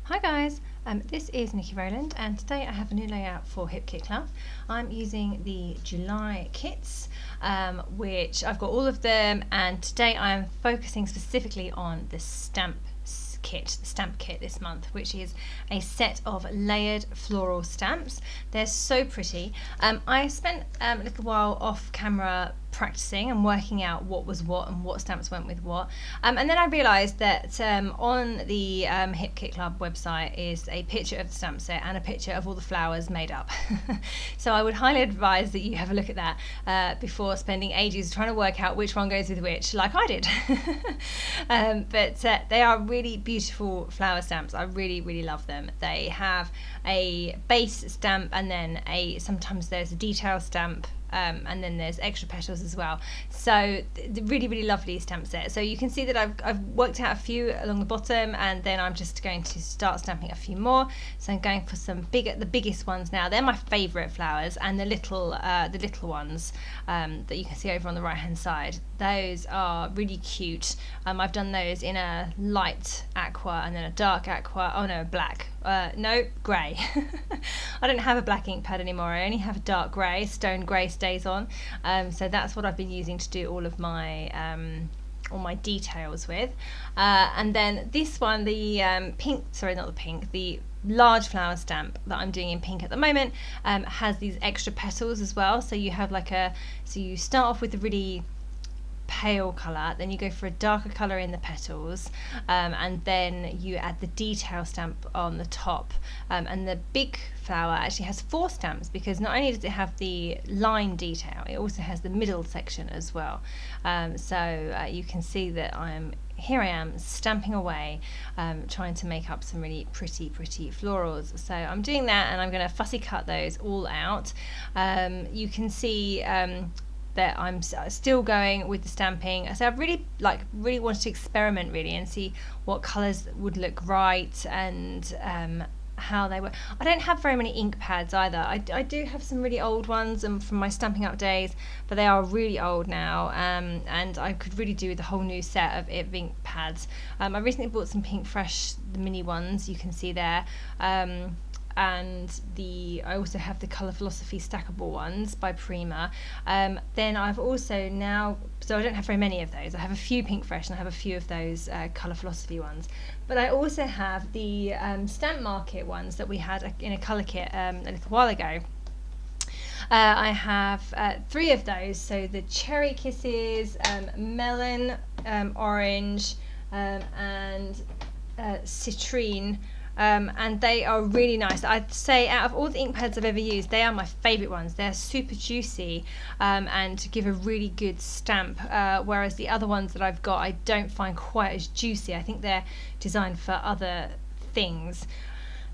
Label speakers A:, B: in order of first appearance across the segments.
A: Hi guys, this is Nikki Rowland and today I have a new layout for Hip Kit Club. I'm using the July kits, which I've got all of them, and today I'm focusing specifically on the stamp kit this month, which is a set of layered floral stamps. They're so pretty. I spent a little while off camera practicing and working out what was what and what stamps went with what, and then I realised that on the Hip Kit Club website is a picture of the stamp set and a picture of all the flowers made up. So I would highly advise that you have a look at that before spending ages trying to work out which one goes with which, like I did. But they are really beautiful flower stamps. I really love them. They have a base stamp and then sometimes there's a detail stamp, and then there's extra petals as well. So really lovely stamp set. So you can see that I've worked out a few along the bottom, and then I'm just going to start stamping a few more. So I'm going for the biggest ones now. They're my favourite flowers, and the little ones that you can see over on the right hand side. Those are really cute. I've done those in a light aqua and then a dark aqua. Oh no, black. No, grey. I don't have a black ink pad anymore. I only have a dark grey. Stone grey stays on. So that's what I've been using to do all my details with. And then this one, the the large flower stamp that I'm doing in pink at the moment, has these extra petals as well. So you have so you start off with a really pale colour, then you go for a darker colour in the petals, and then you add the detail stamp on the top, and the big flower actually has 4 stamps, because not only does it have the line detail, it also has the middle section as well. So you can see that here I am stamping away, trying to make up some really pretty florals. So I'm doing that, and I'm going to fussy cut those all out. You can see that I'm still going with the stamping. So I've really wanted to experiment and see what colours would look right, and how they were. I don't have very many ink pads either. I do have some really old ones from my Stampin' Up days, but they are really old now, and I could really do with a whole new set of ink pads. I recently bought some Pink Fresh, the mini ones you can see there, and I also have the Colour Philosophy stackable ones by Prima. Then I've also now, so I don't have very many of those. I have a few Pink Fresh and I have a few of those Colour Philosophy ones. But I also have the Stamp Market ones that we had in a colour kit a little while ago. I have 3 of those, so the Cherry Kisses, Melon, Orange, and Citrine. And they are really nice. I'd say out of all the ink pads I've ever used, they are my favourite ones. They're super juicy, and give a really good stamp, whereas the other ones that I've got I don't find quite as juicy. I think they're designed for other things,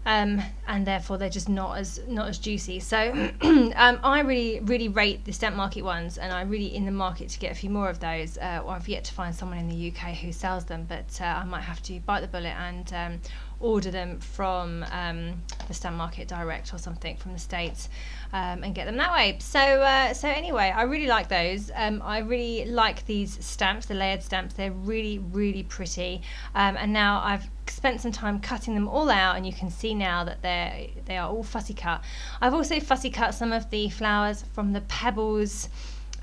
A: and therefore they're just not as juicy. So I really rate the Stamp Market ones, and I'm really in the market to get a few more of those. I've yet to find someone in the UK who sells them, but I might have to bite the bullet and order them from the Stamp Market direct or something from the States, and get them that way. So anyway, I really like those. I really like these stamps, the layered stamps. They're really pretty, and now I've spent some time cutting them all out, and you can see now that they are all fussy cut. I've also fussy cut some of the flowers from the Pebbles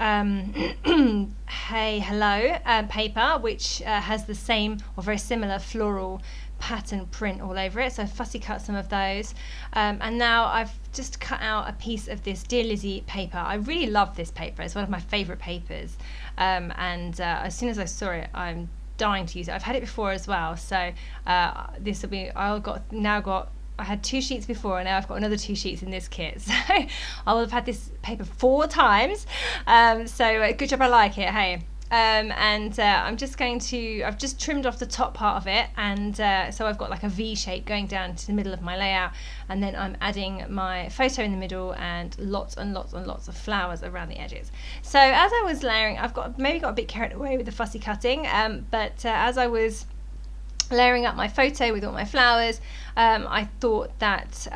A: Hey Hello paper, which has the same or very similar floral pattern print all over it. So I fussy cut some of those, and now I've just cut out a piece of this Dear Lizzy paper. I really love this paper. It's one of my favourite papers, and as soon as I saw it, I'm dying to use it. I've had it before as well, so this will be, I had 2 sheets before, and now I've got another 2 sheets in this kit, so I will have had this paper 4 times. So good job, I like it, hey. I've just trimmed off the top part of it, and so I've got like a V shape going down to the middle of my layout, and then I'm adding my photo in the middle and lots of flowers around the edges. So as I was layering, I've maybe got a bit carried away with the fussy cutting, but as I was layering up my photo with all my flowers, I thought that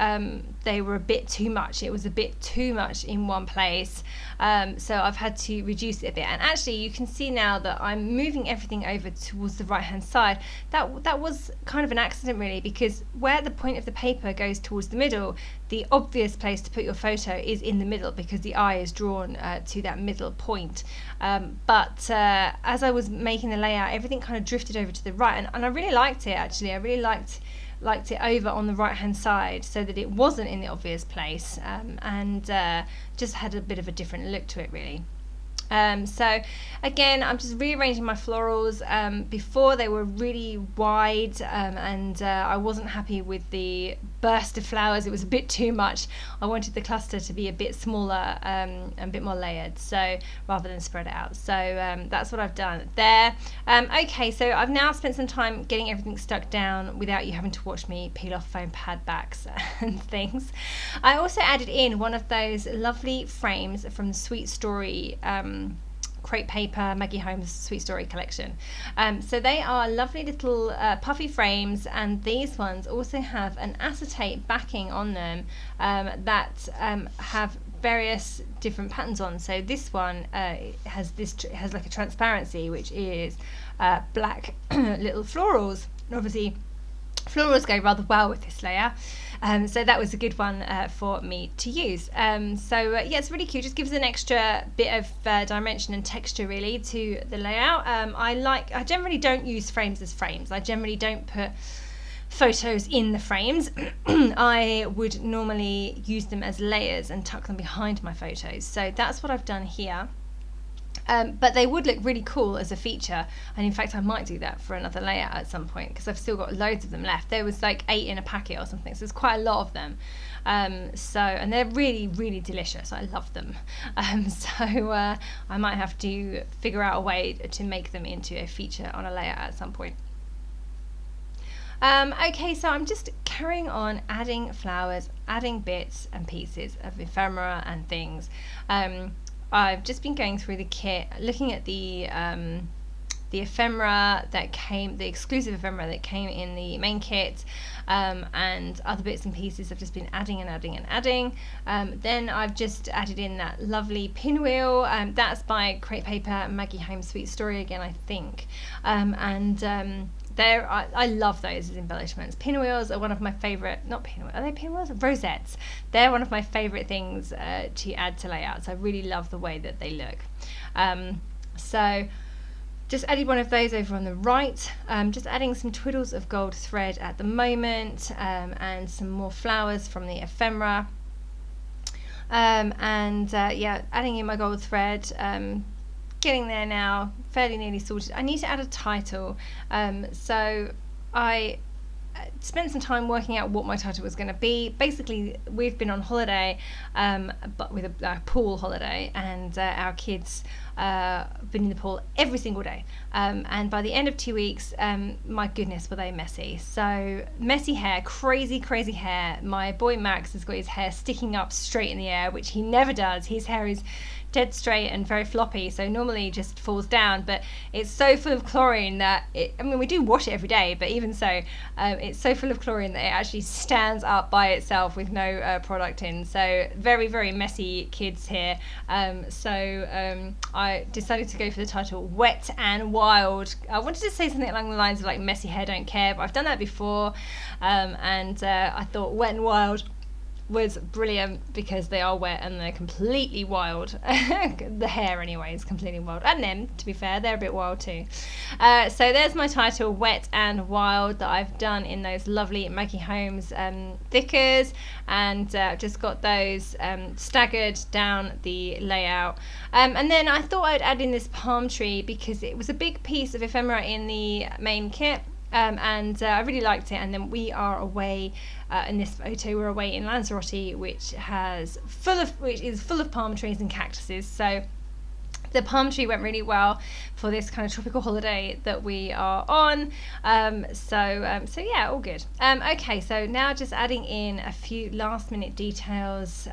A: they were a bit too much. It was a bit too much in one place, so I've had to reduce it a bit. And actually you can see now that I'm moving everything over towards the right hand side. That was kind of an accident really, because where the point of the paper goes towards the middle, the obvious place to put your photo is in the middle, because the eye is drawn to that middle point. But as I was making the layout, everything kind of drifted over to the right, and I really liked it actually. I really liked it over on the right hand side, so that it wasn't in the obvious place, and just had a bit of a different look to it really. So again, I'm just rearranging my florals. Before they were really wide, and I wasn't happy with the burst of flowers. It was a bit too much. I wanted the cluster to be a bit smaller, and a bit more layered, so rather than spread it out. So that's what I've done there. Okay, so I've now spent some time getting everything stuck down without you having to watch me peel off foam pad backs and things. I also added in one of those lovely frames from the Sweet Story crepe paper Maggie Holmes Sweet Story collection. So they are lovely little puffy frames, and these ones also have an acetate backing on them that have various different patterns on. So this one has like a transparency, which is black little florals, and obviously florals go rather well with this layer. So that was a good one for me to use. So yeah, it's really cute. Just gives an extra bit of dimension and texture really to the layout. I generally don't use frames as frames. I generally don't put photos in the frames. I would normally use them as layers and tuck them behind my photos. So that's what I've done here. But they would look really cool as a feature, and in fact I might do that for another layout at some point, because I've still got loads of them left. There was like 8 in a packet or something, so there's quite a lot of them. And they're really, really delicious. I love them. I might have to figure out a way to make them into a feature on a layout at some point. Okay, so I'm just carrying on adding flowers, adding bits and pieces of ephemera and things. I've just been going through the kit, looking at the ephemera that came, the exclusive ephemera that came in the main kit, and other bits and pieces. I've just been adding and adding and adding. Then I've just added in that lovely pinwheel. That's by Crepe Paper Maggie Holmes Sweet Story again, I think. I love those as embellishments. Pinwheels are one of my favourite, not pinwheels, are they pinwheels? Rosettes. They're one of my favourite things to add to layouts. I really love the way that they look. So just added one of those over on the right. Just adding some twiddles of gold thread at the moment, and some more flowers from the ephemera. Yeah, adding in my gold thread. Getting there now, fairly nearly sorted. I need to add a title, so I spent some time working out what my title was going to be. Basically, we've been on holiday, but with a pool holiday, and our kids been in the pool every single day, and by the end of 2 weeks, my goodness, were they messy. So messy hair, crazy hair. My boy Max has got his hair sticking up straight in the air, which he never does. His hair is dead straight and very floppy, so normally just falls down, but it's so full of chlorine that we do wash it every day, but even so, it's so full of chlorine that it actually stands up by itself with no product in. So very messy kids here. I decided to go for the title Wet and Wild. I wanted to say something along the lines of like messy hair don't care, but I've done that before, and I thought Wet and Wild was brilliant because they are wet and they're completely wild. The hair anyway is completely wild, and them, to be fair, they're a bit wild too. So there's my title, Wet and Wild, that I've done in those lovely Maggie Holmes Thickers, and just got those staggered down the layout. And then I thought I'd add in this palm tree because it was a big piece of ephemera in the main kit. And I really liked it. And then we are away in this photo. We're away in Lanzarote, which is full of palm trees and cactuses. So the palm tree went really well for this kind of tropical holiday that we are on. So yeah, all good. Okay, so now just adding in a few last minute details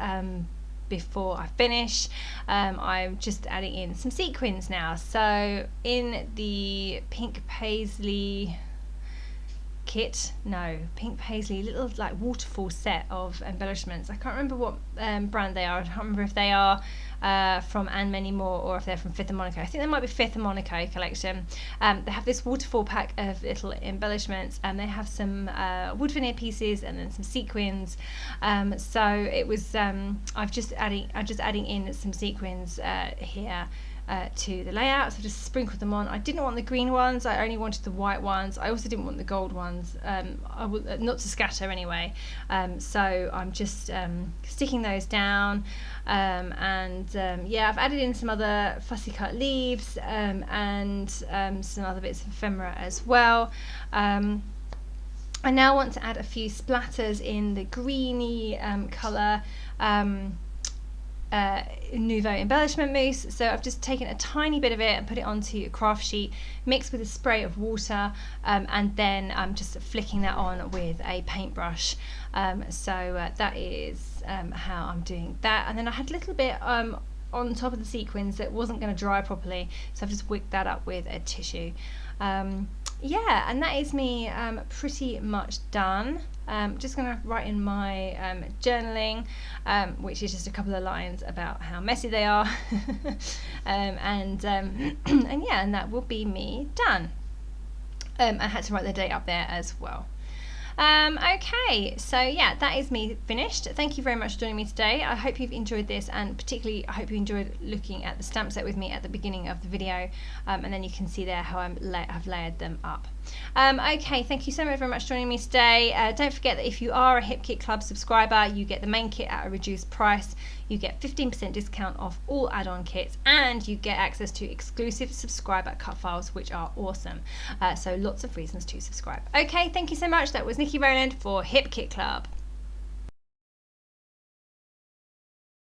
A: before I finish. I'm just adding in some sequins now. So in the pink paisley kit, no, Pink Paisley, little like waterfall set of embellishments. I can't remember what brand they are. I can't remember if they are from And Many More or if they're from Fifth and Monaco. I think they might be Fifth and Monaco collection. They have this waterfall pack of little embellishments, and they have some wood veneer pieces and then some sequins. So it was I'm just adding in some sequins here to the layout, so just sprinkled them on. I didn't want the green ones, I only wanted the white ones. I also didn't want the gold ones, not to scatter anyway. So I'm just sticking those down, yeah, I've added in some other fussy cut leaves and some other bits of ephemera as well. I now want to add a few splatters in the greeny colour Nuvo Embellishment mousse. So I've just taken a tiny bit of it and put it onto a craft sheet, mixed with a spray of water, and then I'm just flicking that on with a paintbrush. So that is how I'm doing that. And then I had a little bit on top of the sequins that wasn't going to dry properly, so I've just wicked that up with a tissue. Yeah, and that is me pretty much done. Just going to write in my journaling, which is just a couple of lines about how messy they are, and yeah, and that will be me done. I had to write the date up there as well. Okay, so yeah, that is me finished. Thank you very much for joining me today. I hope you've enjoyed this, and particularly I hope you enjoyed looking at the stamp set with me at the beginning of the video, and then you can see there how I've layered them up. Okay, thank you so very much for joining me today. Don't forget that if you are a Hip Kit Club subscriber, you get the main kit at a reduced price. You get 15% discount off all add-on kits, and you get access to exclusive subscriber cut files, which are awesome. So lots of reasons to subscribe. Okay, thank you so much. That was Nikki Rowland for Hip Kit Club.